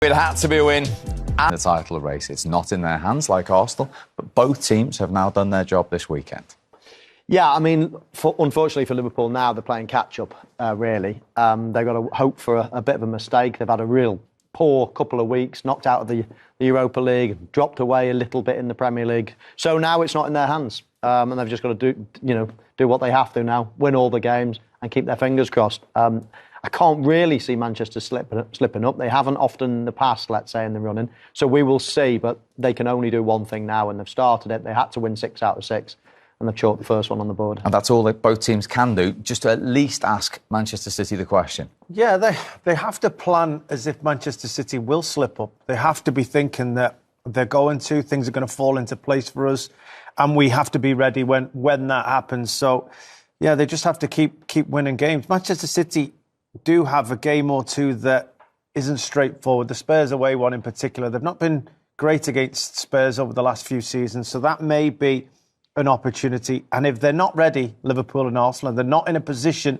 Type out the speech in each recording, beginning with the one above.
It had to be a win. And the title race, it's not in their hands like Arsenal, but both teams have now done their job this weekend. Yeah, I mean, unfortunately for Liverpool now, they're playing catch-up, really. They've got to hope for a bit of a mistake. They've had a real poor couple of weeks, knocked out of the Europa League, dropped away a little bit in the Premier League. So now it's not in their hands. And they've just got to do what they have to now, win all the games and keep their fingers crossed. I can't really see Manchester slipping up. They haven't often in the past, let's say, in the running. So we will see, but they can only do one thing now, and they've started it. They had to win 6 out of 6, and they've chalked the first one on the board. And that's all that both teams can do, just to at least ask Manchester City the question. Yeah, they have to plan as if Manchester City will slip up. They have to be thinking that they're going to, things are going to fall into place for us, and we have to be ready when that happens. So, yeah, they just have to keep winning games. Manchester City do have a game or two that isn't straightforward. The Spurs away one in particular, they've not been great against Spurs over the last few seasons, so that may be an opportunity. And if they're not ready, Liverpool and Arsenal, they're not in a position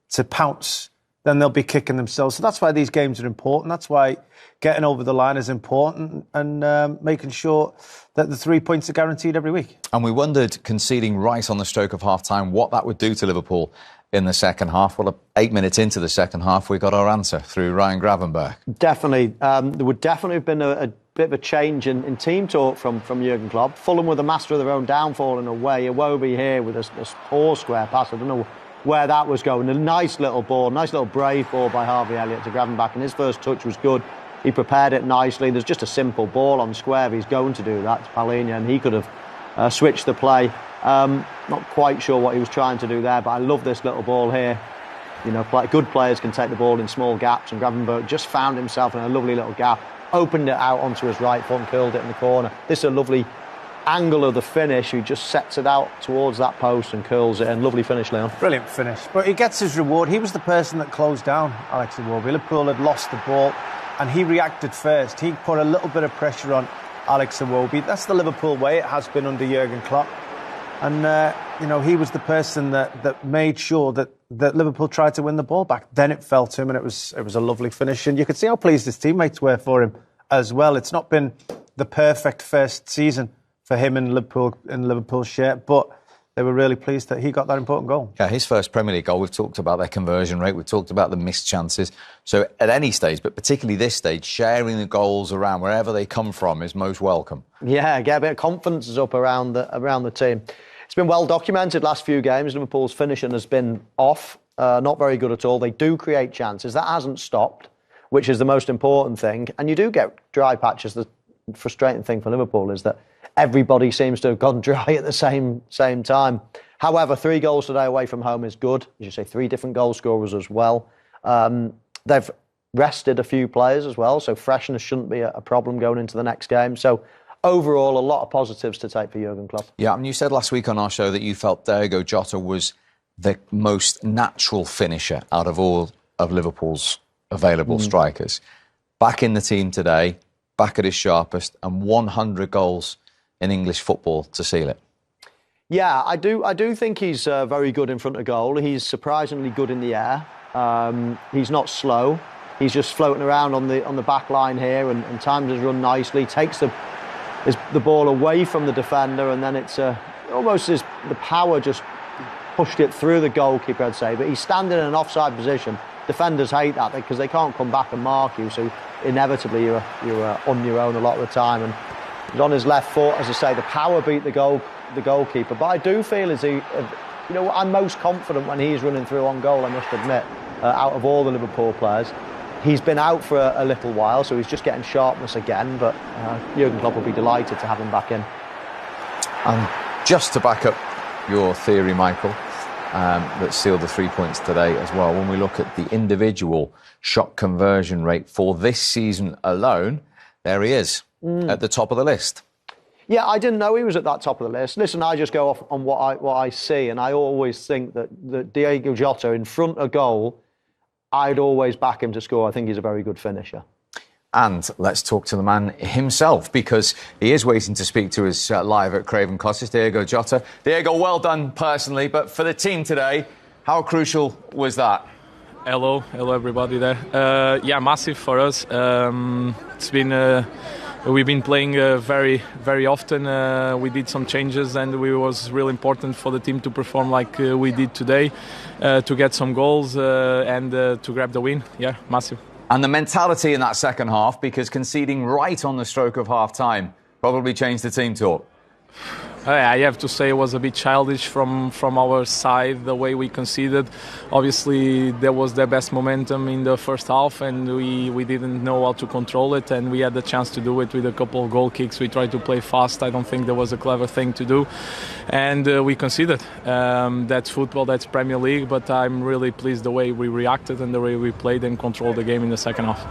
to pounce, then they'll be kicking themselves. So that's why these games are important. That's why getting over the line is important, and making sure that the 3 points are guaranteed every week. And we wondered, conceding right on the stroke of half-time, what that would do to Liverpool in the second half. Well, 8 minutes into the second half, we got our answer through Ryan Gravenberch. Definitely. There would definitely have been a bit of a change in team talk from Jurgen Klopp. Fulham were the master of their own downfall in a way. Iwobi here with this poor square pass. I don't know where that was going. A nice little ball, nice little brave ball by Harvey Elliott to Gravenberch, and his first touch was good. He prepared it nicely. There's just a simple ball on square. He's going to do that to Palhinha, and he could have switched the play. Not quite sure what he was trying to do there, but I love this little ball here. You know, good players can take the ball in small gaps, and Gravenberch just found himself in a lovely little gap, opened it out onto his right foot and curled it in the corner. This is a lovely angle of the finish. He just sets it out towards that post and curls it in. Lovely finish, Leon. Brilliant finish. But he gets his reward. He was the person that closed down Alex Iwobi. Liverpool had lost the ball, and he reacted first. He put a little bit of pressure on Alex Iwobi. That's the Liverpool way. It has been under Jurgen Klopp. And, he was the person that made sure that Liverpool tried to win the ball back. Then it fell to him, and it was a lovely finish. And you could see how pleased his teammates were for him as well. It's not been the perfect first season for him in Liverpool's shirt, but they were really pleased that he got that important goal. Yeah, his first Premier League goal. We've talked about their conversion rate. We've talked about the missed chances. So at any stage, but particularly this stage, sharing the goals around wherever they come from is most welcome. Yeah, get a bit of confidence up around the team. It's been well documented last few games. Liverpool's finishing has been off, not very good at all. They do create chances. That hasn't stopped, which is the most important thing. And you do get dry patches. The frustrating thing for Liverpool is that everybody seems to have gone dry at the same time. However, 3 goals today away from home is good. As you say, 3 different goal scorers as well. They've rested a few players as well, so freshness shouldn't be a problem going into the next game. So overall, a lot of positives to take for Jurgen Klopp. Yeah, and you said last week on our show that you felt Diego Jota was the most natural finisher out of all of Liverpool's available strikers. Back in the team today, back at his sharpest, and 100 goals in English football to seal it. Yeah, I do think he's very good in front of goal. He's surprisingly good in the air. He's not slow. He's just floating around on the back line here, and times his run nicely. Takes the ball away from the defender, and then it's almost the power just pushed it through the goalkeeper, I'd say. But he's standing in an offside position. Defenders hate that because they can't come back and mark you, so inevitably you're on your own a lot of the time. And he's on his left foot, as I say, the power beat the goalkeeper. But I do feel I'm most confident when he's running through on goal, I must admit, out of all the Liverpool players. He's been out for a little while, so he's just getting sharpness again, but Jurgen Klopp will be delighted to have him back in. And just to back up your theory, Michael, that sealed the 3 points today as well, when we look at the individual shot conversion rate for this season alone, there he is, at the top of the list. Yeah, I didn't know he was at that top of the list. Listen, I just go off on what I see, and I always think that Diego Jota in front of goal, I'd always back him to score. I think he's a very good finisher. And let's talk to the man himself, because he is waiting to speak to us live at Craven Cottage, Diego Jota. Diego, well done personally, but for the team today, how crucial was that? Hello everybody there. Yeah, massive for us. It's been we've been playing very, very often. We did some changes, and it was really important for the team to perform like we did today, to get some goals and to grab the win. Yeah, massive. And the mentality in that second half, because conceding right on the stroke of half-time probably changed the team talk. I have to say it was a bit childish from our side, the way we conceded. Obviously, there was their best momentum in the first half, and we didn't know how to control it, and we had the chance to do it with a couple of goal kicks. We tried to play fast. I don't think there was a clever thing to do, and we conceded. That's football, that's Premier League, but I'm really pleased the way we reacted and the way we played and controlled the game in the second half.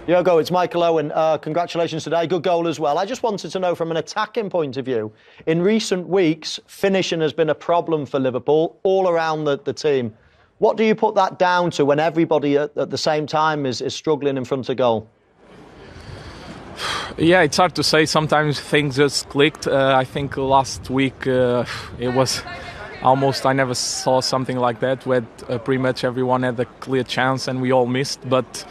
Yogo, it's Michael Owen. Congratulations today. Good goal as well. I just wanted to know from an attacking point of view, in recent weeks, finishing has been a problem for Liverpool all around the team. What do you put that down to when everybody at the same time is struggling in front of goal? Yeah, it's hard to say. Sometimes things just clicked. I think last week it was almost, I never saw something like that, where pretty much everyone had a clear chance and we all missed. But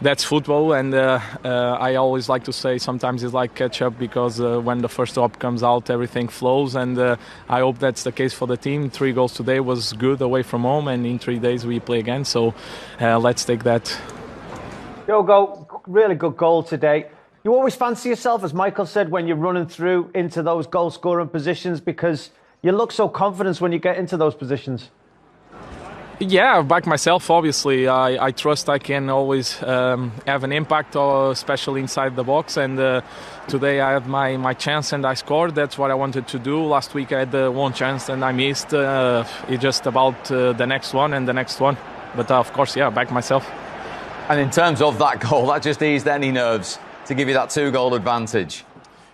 that's football, and I always like to say sometimes it's like catch-up, because when the first drop comes out, everything flows, and I hope that's the case for the team. 3 goals today was good away from home, and in 3 days we play again, so let's take that. Yogo, really good goal today. You always fancy yourself, as Michael said, when you're running through into those goal-scoring positions, because you look so confident when you get into those positions. Yeah, I back myself, obviously. I trust I can always have an impact, especially inside the box. And today I had my chance and I scored. That's what I wanted to do. Last week I had one chance and I missed. It's just about the next one and the next one. But of course, yeah, back myself. And in terms of that goal, that just eased any nerves to give you that 2-goal advantage.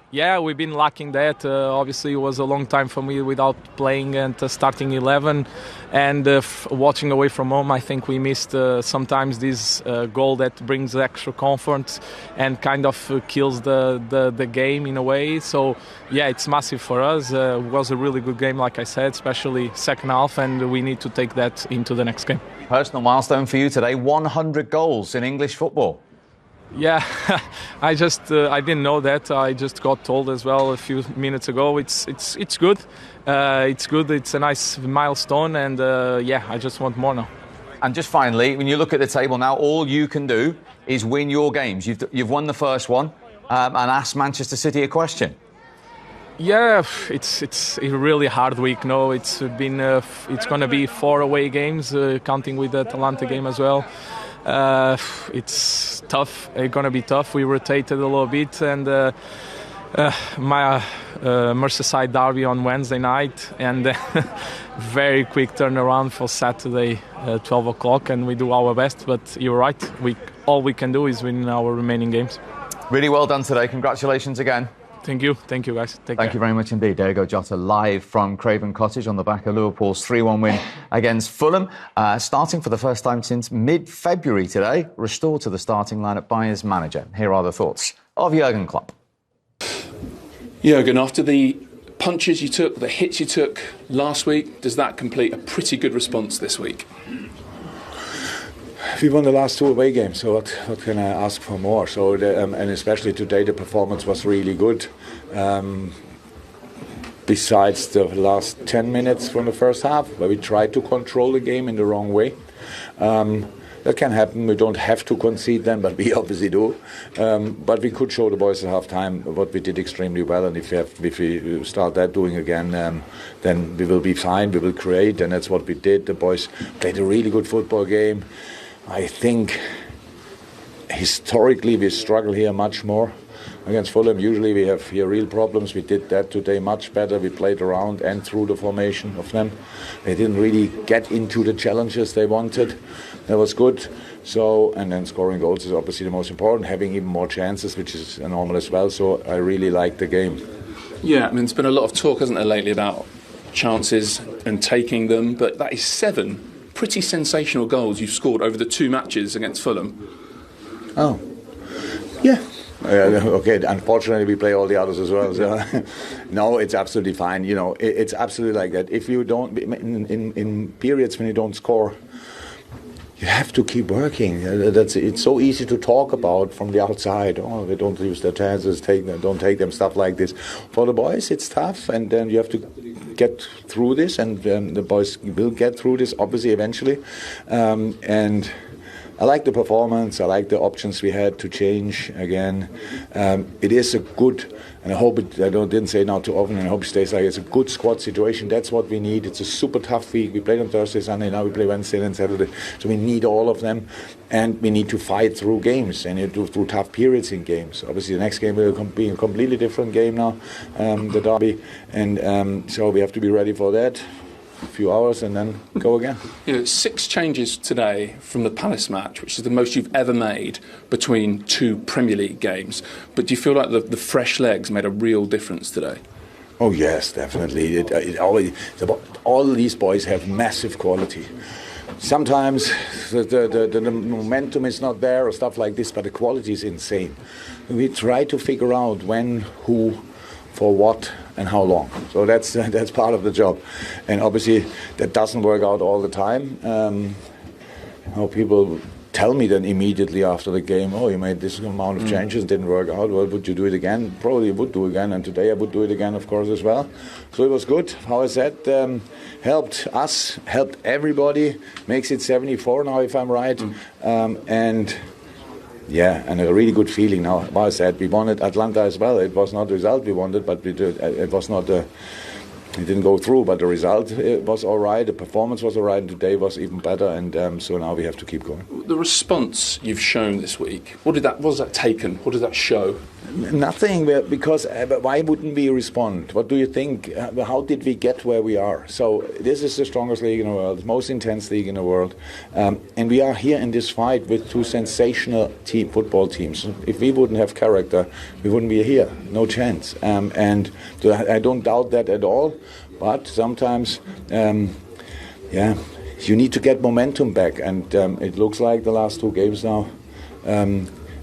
Yeah, we've been lacking that. Obviously, it was a long time for me without playing and starting 11. And watching away from home, I think we missed sometimes this goal that brings extra comfort and kind of kills the game in a way. So, yeah, it's massive for us. It was a really good game, like I said, especially second half, and we need to take that into the next game. Personal milestone for you today, 100 goals in English football. Yeah, I didn't know that. I just got told as well a few minutes ago. It's good. It's good. It's a nice milestone, and yeah, I just want more now. And just finally, when you look at the table now, all you can do is win your games. You've won the first one, and ask Manchester City a question. Yeah, it's a really hard week. No, it's going to be 4 away games, counting with the Atalanta game as well. It's tough. It's going to be tough. We rotated a little bit, and my Merseyside derby on Wednesday night, and very quick turnaround for Saturday, 12 o'clock, and we do our best. But you're right. All we can do is win our remaining games. Really well done today. Congratulations again. Thank you, guys. Thank you very much indeed. Diogo Jota live from Craven Cottage on the back of Liverpool's 3-1 win against Fulham. Starting for the first time since mid-February today, restored to the starting lineup by his manager. Here are the thoughts of Jurgen Klopp. Jurgen, after the punches you took, the hits you took last week, does that complete a pretty good response this week? We won the last 2 away games, so what can I ask for more? So, and especially today, the performance was really good. Besides the last 10 minutes from the first half, where we tried to control the game in the wrong way. That can happen. We don't have to concede then, but we obviously do. But we could show the boys at half-time what we did extremely well, and if we start that doing again, then we will be fine. We will create, and that's what we did. The boys played a really good football game. I think historically we struggle here much more against Fulham. Usually we have here real problems. We did that today much better. We played around and through the formation of them. They didn't really get into the challenges they wanted. That was good. So, and then scoring goals is obviously the most important, having even more chances, which is normal as well. So I really like the game. Yeah, I mean, there's been a lot of talk, hasn't there, lately about chances and taking them, but that is 7 pretty sensational goals you've scored over the 2 matches against Fulham. Oh, yeah. Okay, unfortunately we play all the others as well. So no, it's absolutely fine. You know, it's absolutely like that. If you don't, in periods when you don't score, you have to keep working. It's so easy to talk about from the outside. Oh, they don't use their chances, don't take them, stuff like this. For the boys, it's tough, and then you have to get through this, and the boys will get through this, obviously, eventually. And I like the performance. I like the options we had to change again. It is a good, and I hope I didn't say it now too often, and I hope it stays like it's a good squad situation. That's what we need. It's a super tough week. We played on Thursday, Sunday, now we play Wednesday and Saturday. So we need all of them, and we need to fight through games and through tough periods in games. Obviously, the next game will be a completely different game now, the derby, and so we have to be ready for that. A few hours and then go again. 6 changes today from the Palace match, which is the most you've ever made between 2 Premier League games. But do you feel like the fresh legs made a real difference today? Oh yes, definitely. All these boys have massive quality. Sometimes the momentum is not there or stuff like this, but the quality is insane. We try to figure out when, who, for what and how long. So that's part of the job, and obviously that doesn't work out all the time. People tell me then immediately after the game, oh, you made this amount of changes, didn't work out. Well, would you do it again? Probably would do again, and today I would do it again, of course, as well. So it was good. How I said, helped us, helped everybody. Makes it 74 now, if I'm right, and. Yeah, and a really good feeling now. Well, I said we wanted Atlanta as well. It was not the result we wanted, but it was not. It didn't go through, but the result was all right. The performance was all right, and today was even better. And so now we have to keep going. The response you've shown this week, what was that taken? What does that show? Nothing, because why wouldn't we respond? What do you think? How did we get where we are? So this is the strongest league in the world, the most intense league in the world, and we are here in this fight with 2 sensational football teams. If we wouldn't have character, we wouldn't be here. No chance. And I don't doubt that at all. But sometimes, you need to get momentum back, and it looks like the last 2 games now.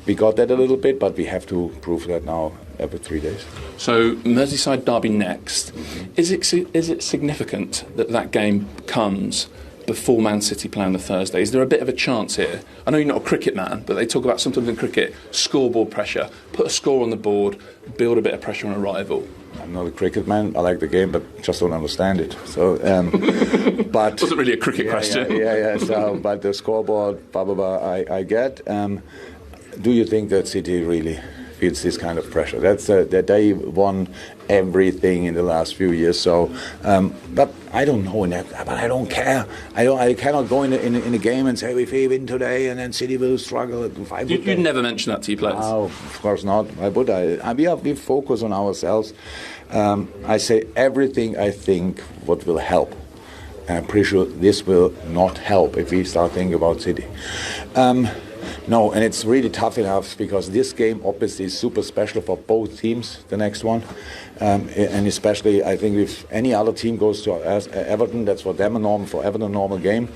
We got that a little bit, but we have to prove that now every 3 days. So Merseyside derby next. Is it significant that game comes before Man City play on the Thursday? Is there a bit of a chance here? I know you're not a cricket man, but they talk about sometimes in cricket, scoreboard pressure, put a score on the board, build a bit of pressure on a rival. I'm not a cricket man. I like the game, but just don't understand it. So, but wasn't really a cricket question. Yeah. So, but the scoreboard, blah blah blah, I get. Do you think that City really feels this kind of pressure? That's that they won everything in the last few years. So, but I don't know in that. But I don't care. I cannot go in a game and say if we win today and then City will struggle. You'd never mention that to your players. No, of course not. Why would I? We focus on ourselves. I say everything I think what will help. And I'm pretty sure this will not help if we start thinking about City. No, and it's really tough enough because this game obviously is super special for both teams, the next one. And especially, I think if any other team goes to Everton, that's for them for Everton a normal game.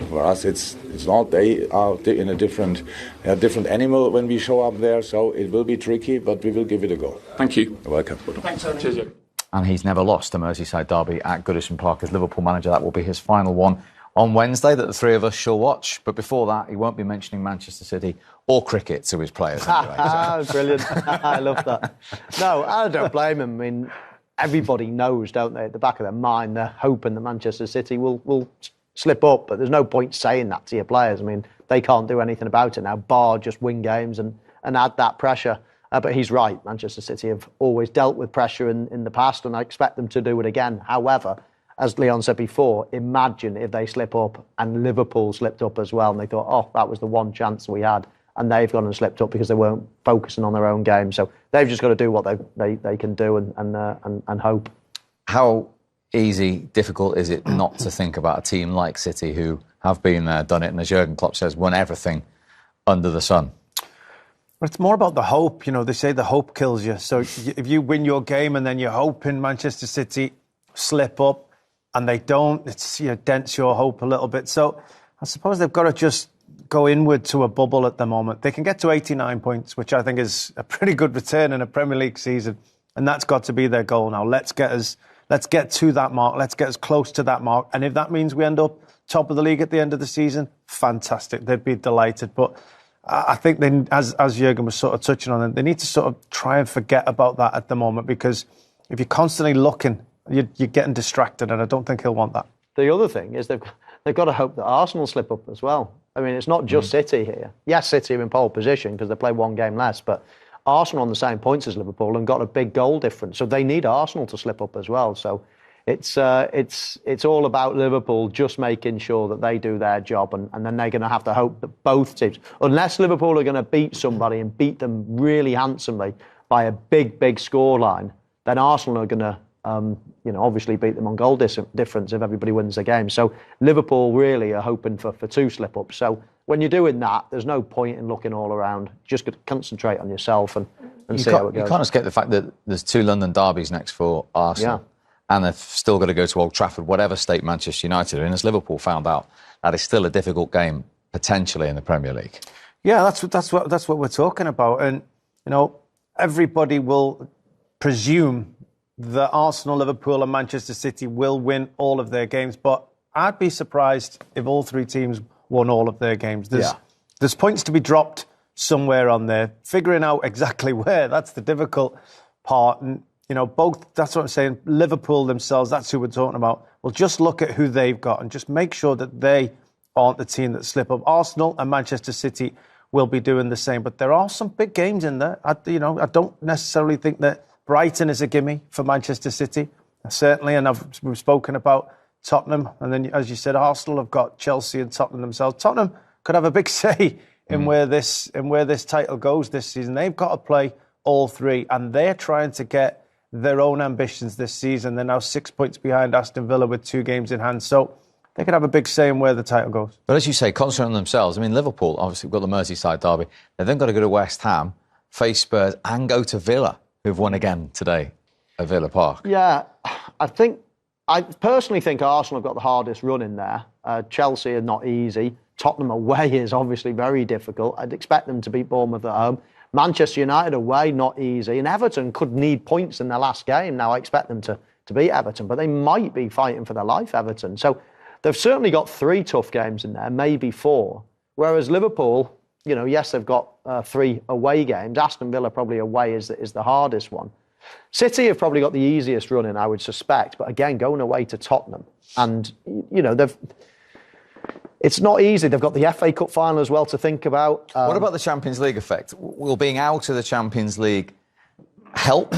For us, it's not. They are in a different animal when we show up there, so it will be tricky, but we will give it a go. Thank you. You're welcome. Thanks, Tony. Cheers, Jürgen. And he's never lost a Merseyside derby at Goodison Park as Liverpool manager. That will be his final one on Wednesday that the 3 of us shall watch. But before that, he won't be mentioning Manchester City or cricket to his players anyway. Brilliant. I love that. No, I don't blame him. I mean, everybody knows, don't they, at the back of their mind, they're hoping that Manchester City will slip up. But there's no point saying that to your players. I mean, they can't do anything about it now, bar just win games and add that pressure. But he's right. Manchester City have always dealt with pressure in the past, and I expect them to do it again. However, as Leon said before, imagine if they slip up and Liverpool slipped up as well and they thought, oh, that was the one chance we had, and they've gone and slipped up because they weren't focusing on their own game. So they've just got to do what they can do and hope. How difficult is it not to think about a team like City who have been there, done it, and as Jurgen Klopp says, won everything under the sun? But it's more about the hope. You know, they say the hope kills you. So if you win your game and then you're hoping Manchester City slip up and they don't, it's, dents your hope a little bit. So I suppose they've got to just go inward to a bubble at the moment. They can get to 89 points, which I think is a pretty good return in a Premier League season. And that's got to be their goal now. Let's get to that mark. Let's get as close to that mark. And if that means we end up top of the league at the end of the season, fantastic. They'd be delighted. But I think they, as Jurgen was sort of touching on, they need to sort of try and forget about that at the moment, because if you're constantly looking, you're getting distracted, and I don't think he'll want that. The other thing is they've got to hope that Arsenal slip up as well. I mean, it's not just City here. Yes, City are in pole position because they play one game less, but Arsenal on the same points as Liverpool and got a big goal difference. So they need Arsenal to slip up as well. So it's all about Liverpool just making sure that they do their job, and then they're going to have to hope that both teams, unless Liverpool are going to beat somebody and beat them really handsomely by a big scoreline, then Arsenal are going to obviously beat them on goal difference if everybody wins the game. So Liverpool really are hoping for 2 slip-ups. So when you're doing that, there's no point in looking all around. Just got to concentrate on yourself and see how it goes. You can't escape the fact that there's 2 London derbies next for Arsenal. Yeah. And they've still got to go to Old Trafford, whatever state Manchester United are in. As Liverpool found out, that is still a difficult game, potentially, in the Premier League. Yeah, that's what we're talking about. And, everybody will presume that Arsenal, Liverpool and Manchester City will win all of their games, but I'd be surprised if all 3 teams won all of their games. There's points to be dropped somewhere on there. Figuring out exactly where, that's the difficult part. And, both, that's what I'm saying, Liverpool themselves, that's who we're talking about. Well, just look at who they've got and just make sure that they aren't the team that slip up. Arsenal and Manchester City will be doing the same, but there are some big games in there. I don't necessarily think that Brighton is a gimme for Manchester City, certainly, and we've spoken about Tottenham, and then, as you said, Arsenal have got Chelsea and Tottenham themselves. Tottenham could have a big say in where this title goes this season. They've got to play all 3, and they're trying to get their own ambitions this season. They're now 6 points behind Aston Villa with 2 games in hand, so they could have a big say in where the title goes. But as you say, concentrate on themselves. I mean, Liverpool, obviously, got the Merseyside derby. They've then got to go to West Ham, face Spurs, and go to Villa, who've won again today at Villa Park. Yeah, I personally think Arsenal have got the hardest run in there. Chelsea are not easy. Tottenham away is obviously very difficult. I'd expect them to beat Bournemouth at home. Manchester United away, not easy. And Everton could need points in their last game. Now, I expect them to beat Everton, but they might be fighting for their life, Everton. So they've certainly got 3 tough games in there, maybe 4. Whereas Liverpool, yes, they've got 3 away games. Aston Villa probably away is the hardest one. City have probably got the easiest run in, I would suspect. But again, going away to Tottenham. And, it's not easy. They've got the FA Cup final as well to think about. What about the Champions League effect? Will being out of the Champions League help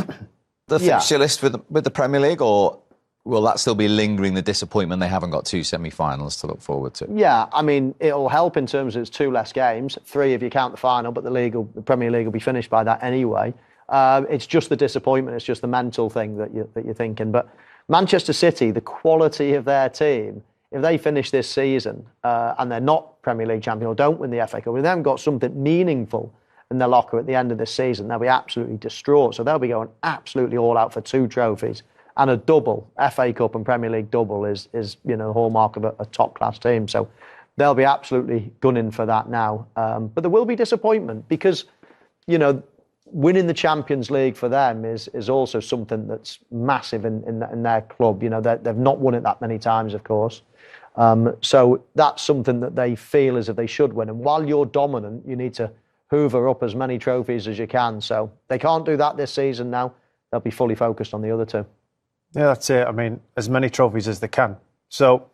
the fixture list with the Premier League, or will that still be lingering, the disappointment they haven't got 2 semi-finals to look forward to? Yeah, I mean, it'll help in terms of it's 2 less games, 3 if you count the final, but the Premier League will be finished by that anyway. It's just the disappointment, it's just the mental thing that you're thinking. But Manchester City, the quality of their team, if they finish this season and they're not Premier League champion or don't win the FA Cup, if they haven't got something meaningful in their locker at the end of this season, they'll be absolutely distraught. So they'll be going absolutely all out for 2 trophies. And a double, FA Cup and Premier League double is the hallmark of a top-class team. So they'll be absolutely gunning for that now. But there will be disappointment because, winning the Champions League for them is also something that's massive in their club. They've not won it that many times, of course. So that's something that they feel as if they should win. And while you're dominant, you need to hoover up as many trophies as you can. So they can't do that this season now. They'll be fully focused on the other 2. Yeah, that's it. I mean, as many trophies as they can. So,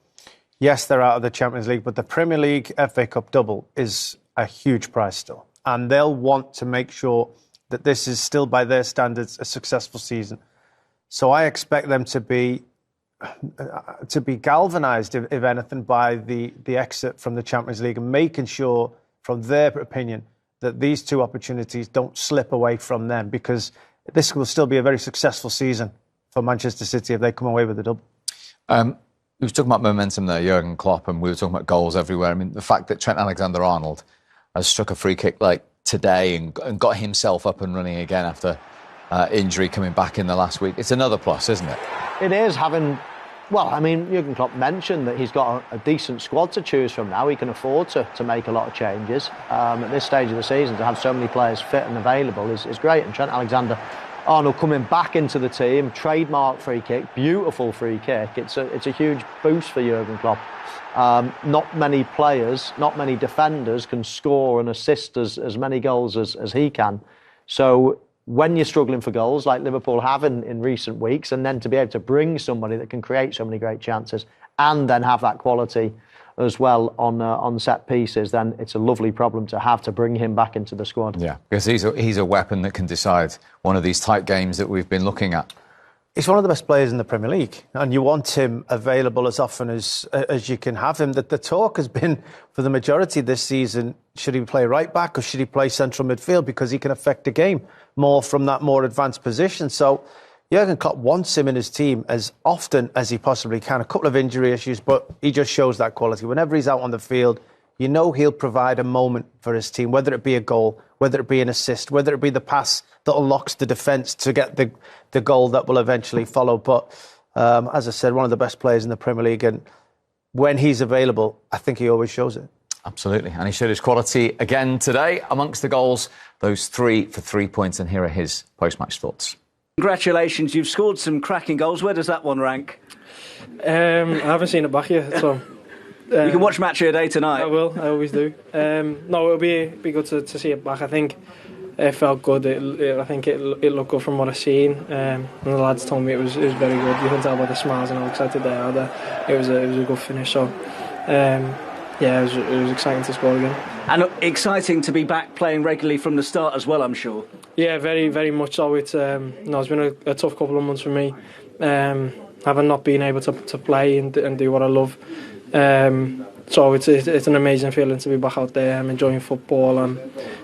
yes, they're out of the Champions League, but the Premier League FA Cup double is a huge prize still. And they'll want to make sure that this is still, by their standards, a successful season. So I expect them to be galvanised, if anything, by the exit from the Champions League and making sure, from their opinion, that these 2 opportunities don't slip away from them, because this will still be a very successful season for Manchester City if they come away with the double. We were talking about momentum there, Jurgen Klopp, and we were talking about goals everywhere. I mean, the fact that Trent Alexander-Arnold has struck a free kick like today and got himself up and running again after injury coming back in the last week, it's another plus, isn't it? It is having... Well, I mean, Jurgen Klopp mentioned that he's got a decent squad to choose from now. He can afford to make a lot of changes. At this stage of the season, to have so many players fit and available is great. And Trent Alexander Arnold coming back into the team, trademark free kick, beautiful free kick. It's a huge boost for Jurgen Klopp. Not many players, not many defenders can score and assist as many goals as he can. So when you're struggling for goals, like Liverpool have in recent weeks, and then to be able to bring somebody that can create so many great chances and then have that quality as well on set pieces, then it's a lovely problem to have, to bring him back into the squad. Yeah, because he's a weapon that can decide one of these tight games that we've been looking at. He's one of the best players in the Premier League, and you want him available as often as you can have him. That the talk has been for the majority this season, should he play right back or should he play central midfield, because he can affect the game more from that more advanced position. So Jurgen Klopp wants him in his team as often as he possibly can. A couple of injury issues, but he just shows that quality. Whenever he's out on the field, you know he'll provide a moment for his team, whether it be a goal, whether it be an assist, whether it be the pass that unlocks the defence to get the goal that will eventually follow. But as I said, one of the best players in the Premier League, and when he's available, I think he always shows it. Absolutely, and he showed his quality again today. Amongst the goals, those 3 for 3 points, and here are his post-match thoughts. Congratulations, you've scored some cracking goals. Where does that one rank? I haven't seen it back yet, so... you can watch Match of the Day tonight. I will, I always do. No, it'll be good to see it back. I think it felt good. I think it looked good from what I've seen. And the lads told me it was very good. You can tell by the smiles and how excited they are that it was a good finish. So, yeah, it was exciting to score again. And exciting to be back playing regularly from the start as well, I'm sure. Yeah, very, very much so. It's been a tough couple of months for me, having not been able to play and do what I love. So it's an amazing feeling to be back out there. I'm enjoying football, and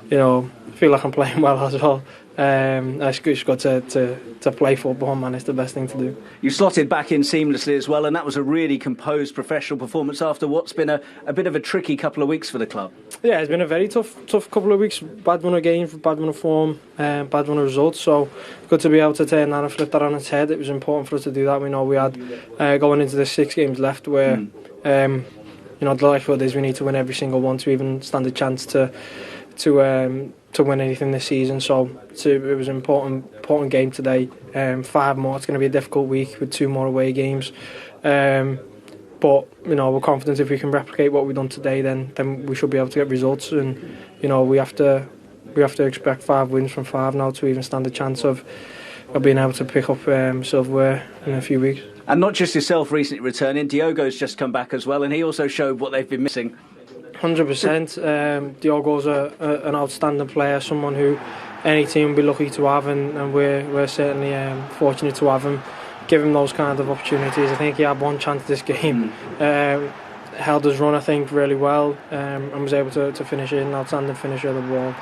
feel like I'm playing well as well. It's good to play football, man. It's the best thing to do. You slotted back in seamlessly as well, and that was a really composed professional performance after what's been a bit of a tricky couple of weeks for the club. Yeah, it's been a very tough couple of weeks. Bad run of games, bad run of form, bad run of results. So good to be able to turn that and flip that on its head. It was important for us to do that. We know we had going into the 6 games left where the likelihood is we need to win every single one to even stand a chance to win anything this season. So it was an important game today. 5 more. It's going to be a difficult week with 2 more away games. But we're confident if we can replicate what we've done today, then we should be able to get results. And we have to expect 5 wins from 5 now to even stand a chance of being able to pick up silverware in a few weeks. And not just yourself recently returning, Diogo's just come back as well, and he also showed what they've been missing. 100%. Diogo's an outstanding player, someone who any team will be lucky to have, and we're certainly fortunate to have him. Give him those kind of opportunities. I think he had 1 chance this game. Held his run, I think, really well, and was able to finish it, an outstanding finisher of the ball.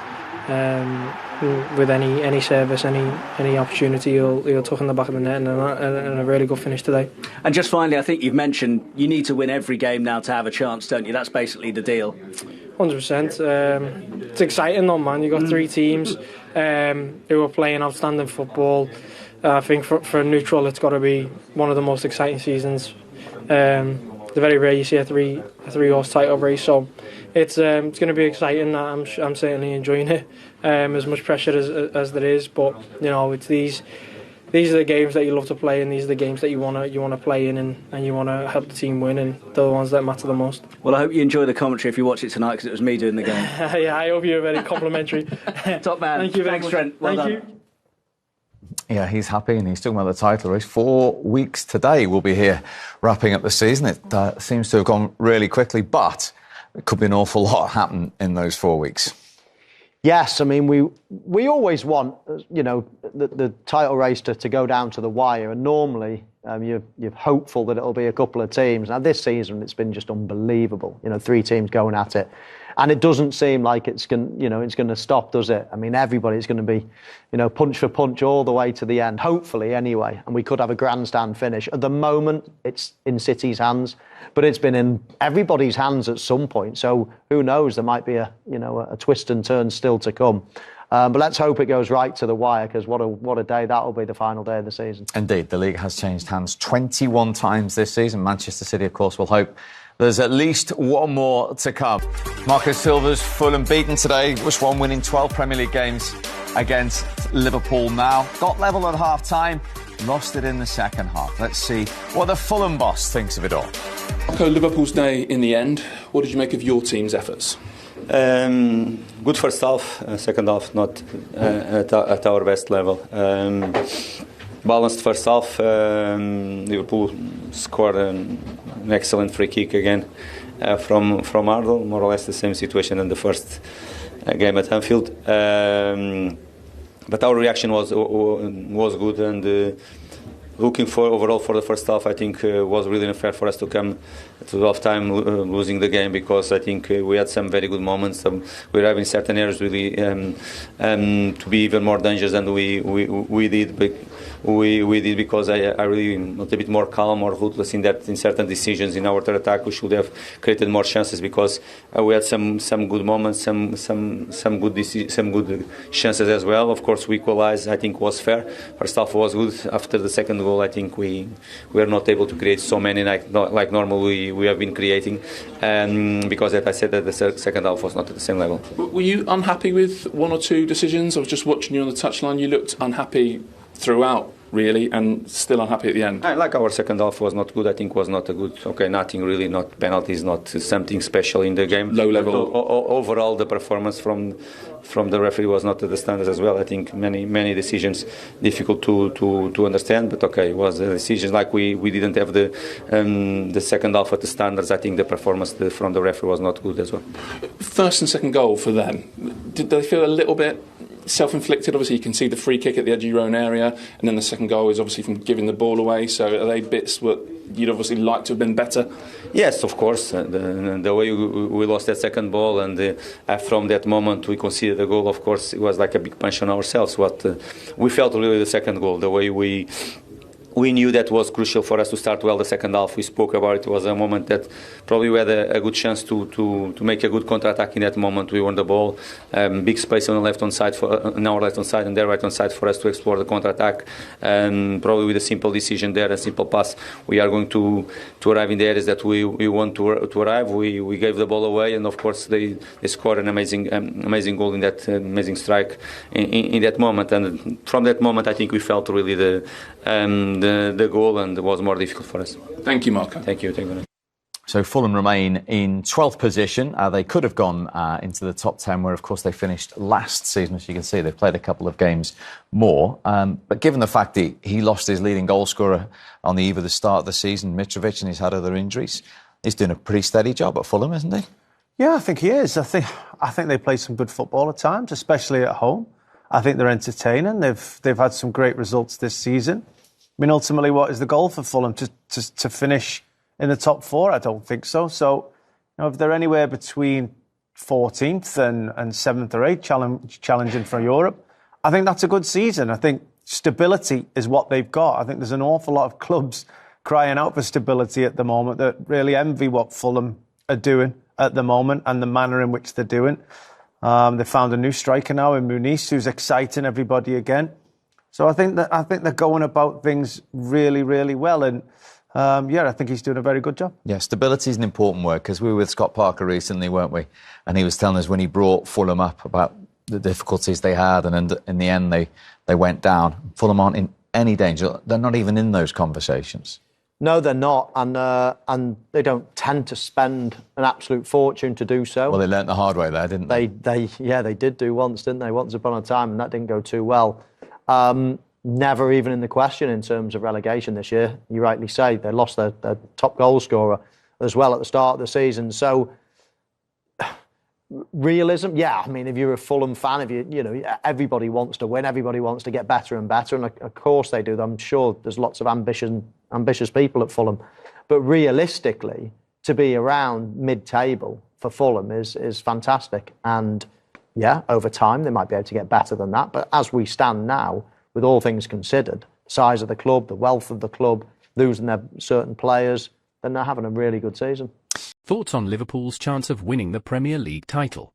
With any service, any opportunity, he'll tuck in the back of the net, and a really good finish today. And just finally, I think you've mentioned you need to win every game now to have a chance, don't you? That's basically the deal. 100%. It's exciting though, man. You've got 3 teams who are playing outstanding football. I think for a neutral, it's got to be one of the most exciting seasons. It's very rare you see a 3-horse title race, so it's going to be exciting. I'm certainly enjoying it. As much pressure as there is, but it's these are the games that you love to play, and these are the games that you want to play in, and you want to help the team win, and they're the ones that matter the most. Well, I hope you enjoy the commentary if you watch it tonight, because it was me doing the game. Yeah, I hope you're very complimentary. Top man. Thank you very much. Trent. Well Thank done. you. Yeah, he's happy, and he's talking about the title race. 4 weeks today we'll be here wrapping up the season. It seems to have gone really quickly, but it could be an awful lot happen in those 4 weeks. Yes, I mean, we always want, the title race to go down to the wire, and normally you're hopeful that it'll be a couple of teams. Now, this season, it's been just unbelievable. 3 teams going at it. And it doesn't seem like it's going to stop, does it? I mean, everybody's going to be, punch for punch all the way to the end, hopefully anyway. And we could have a grandstand finish. At the moment, it's in City's hands, but it's been in everybody's hands at some point. So who knows? There might be a twist and turn still to come. But let's hope it goes right to the wire, because what a day that will be, the final day of the season. Indeed, the league has changed hands 21 times this season. Manchester City, of course, will hope There's at least one more to come. Marco Silva's Fulham beaten today. Won winning 12 Premier League games against Liverpool now. Got level at half-time. Lost it in the second half. Let's see what the Fulham boss thinks of it all. Marco, Liverpool's day in the end. What did you make of your team's efforts? Good first half, second half not at our best level. Balanced first half. Liverpool scored an excellent free kick again from Ardle. More or less the same situation in the first game at Anfield. But our reaction was good, and looking for overall for the first half, I think was really unfair for us to come to half time losing the game, because I think we had some very good moments. We were having certain areas really to be even more dangerous than we did. But we did, because I really not a bit more calm or ruthless in certain decisions in our third attack. We should have created more chances, because we had some good moments, some good chances as well. Of course, we equalized. I think was fair. First half was good. After the second goal, I think we were not able to create so many like normally we have been creating, because as I said, that the second half was not at the same level. Were you unhappy with one or two decisions? I was just watching you on the touchline. You looked unhappy throughout, really, and still unhappy at the end. Like our second half was not good. I think was not a good. Okay, nothing really, not penalties, not something special in the game. Low level. Overall, the performance from the referee was not to the standards as well. I think many decisions difficult to understand. But okay, it was a decision. Like we didn't have the second half at the standards. I think the performance from the referee was not good as well. First and second goal for them. Did they feel a little bit self-inflicted? Obviously, you can see the free kick at the edge of your own area, and then the second goal is obviously from giving the ball away. So are they bits that you'd obviously like to have been better? Yes, of course. The way we lost that second ball, and from that moment we conceded the goal, of course, it was like a big punch on ourselves. What we felt really the second goal, the way we knew that was crucial for us to start well the second half. We spoke about it. It was a moment that probably we had a good chance to make a good counter-attack in that moment. We won the ball, big space on the left-hand side, on our left-hand side and their right-hand side for us to explore the counter-attack. Probably with a simple decision there, a simple pass, we are going to arrive in the areas that we want to arrive. We gave the ball away, and of course they scored an amazing goal in that amazing strike in that moment. And from that moment, I think we felt really the goal, and it was more difficult for us. Thank you, Marco. Thank you. So Fulham remain in 12th position. They could have gone into the top 10, where, of course, they finished last season. As you can see, they've played a couple of games more. But given the fact that he lost his leading goal scorer on the eve of the start of the season, Mitrovic, and he's had other injuries, he's doing a pretty steady job at Fulham, isn't he? Yeah, I think he is. I think they play some good football at times, especially at home. I think they're entertaining. They've had some great results this season. I mean, ultimately, what is the goal for Fulham? To finish in the top four? I don't think so. So, if they're anywhere between 14th and 7th or 8th challenging for Europe, I think that's a good season. I think stability is what they've got. I think there's an awful lot of clubs crying out for stability at the moment that really envy what Fulham are doing at the moment and the manner in which they're doing. They found a new striker now in Muniz, who's exciting everybody again. So I think they're going about things really, really well, and I think he's doing a very good job. Yeah, stability is an important word, because we were with Scott Parker recently, weren't we? And he was telling us when he brought Fulham up about the difficulties they had, and in the end they went down. Fulham aren't in any danger. They're not even in those conversations. No, they're not, and they don't tend to spend an absolute fortune to do so. Well, they learnt the hard way there, didn't they? They did do once, didn't they? Once upon a time, and that didn't go too well. Never even in the question in terms of relegation this year. You rightly say they lost their top goal scorer as well at the start of the season. So realism, yeah. I mean, if you're a Fulham fan, everybody wants to win, everybody wants to get better and better, and of course they do. I'm sure there's lots of ambitious people at Fulham, but realistically, to be around mid-table for Fulham is fantastic. And yeah, over time they might be able to get better than that. But as we stand now, with all things considered, the size of the club, the wealth of the club, losing their certain players, then they're having a really good season. Thoughts on Liverpool's chance of winning the Premier League title?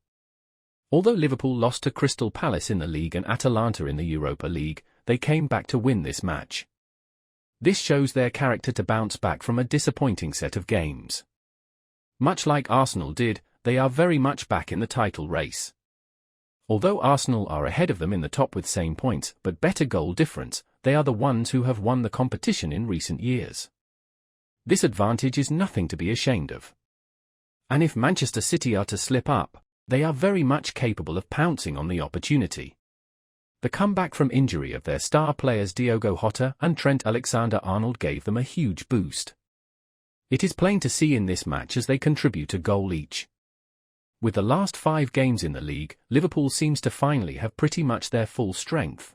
Although Liverpool lost to Crystal Palace in the league and Atalanta in the Europa League, they came back to win this match. This shows their character to bounce back from a disappointing set of games. Much like Arsenal did, they are very much back in the title race. Although Arsenal are ahead of them in the top with same points but better goal difference, they are the ones who have won the competition in recent years. This advantage is nothing to be ashamed of. And if Manchester City are to slip up, they are very much capable of pouncing on the opportunity. The comeback from injury of their star players Diogo Jota and Trent Alexander-Arnold gave them a huge boost. It is plain to see in this match as they contribute a goal each. With the last 5 games in the league, Liverpool seems to finally have pretty much their full strength.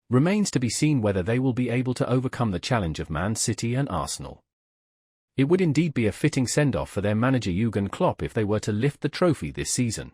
Remains to be seen whether they will be able to overcome the challenge of Man City and Arsenal. It would indeed be a fitting send-off for their manager Jurgen Klopp if they were to lift the trophy this season.